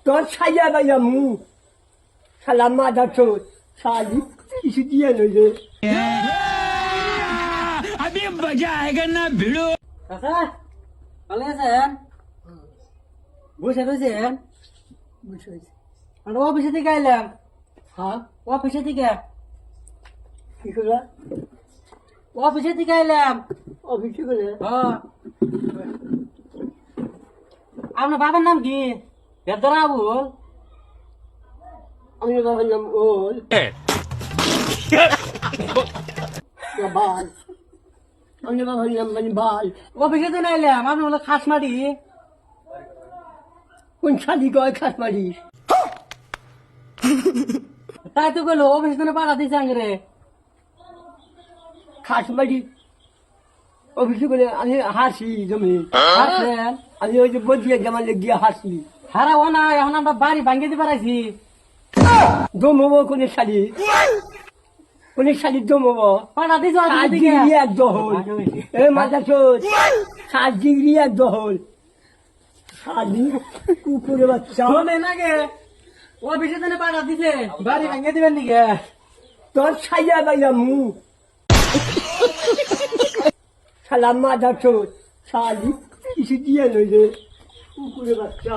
তোর ছাইয়া গাইয়া মু সালাম মাথা চোর শালি কিছু দিয়ে লইলে अभी मजा आएगा ना भिड़ो। কাকা ভালো আছেন? বসে রয়েছেন? আমরা অফিসে থেকে আইলাম। হ্যাঁ অফিসে থেকে কি করলা অফিসে থেকে আইলাম। অফিসে গেলে হ্যাঁ। আপনার বাবার নাম কি? বেদরা আবুল। আমি বাবার নাম ওল বাল আমি বাবার নাম মানে বাল অফিসে থেকে আইলাম। আপনি বলে খাসমাটি। কোন শালি কয় খাস মারিস তাই তো গেলো অফিসে থেকে পাঠা দিছে আঙ্গরে। খাস মারি অফিসে গেলে আমি হাসি জমি আসলেন? আমি ওই যে বদিয়ে জামালে গিয়ে হাসি হারা ও না এখন আমরা বাড়ি ভাঙ্গে দিতে পারাইছি। দমবো কোন শালি কোন শালি দমবো পাঠা দিছো সাত অফিসে থেকে। ডিগ্রি এক দহল এ মাথা চোর 7 ডিগ্রি এক দহল শালি কুকুরে বাচ্চা শোনেন আগে অফিসে থেকে পাঠা দিছে বাড়ি ভাঙ্গে দিবেন নাকি? তোর ছাইয়া গাইয়া মু সালাম মাথা চোর শালি কিছু দিয়ে লইলে কুকুরে বাচ্চা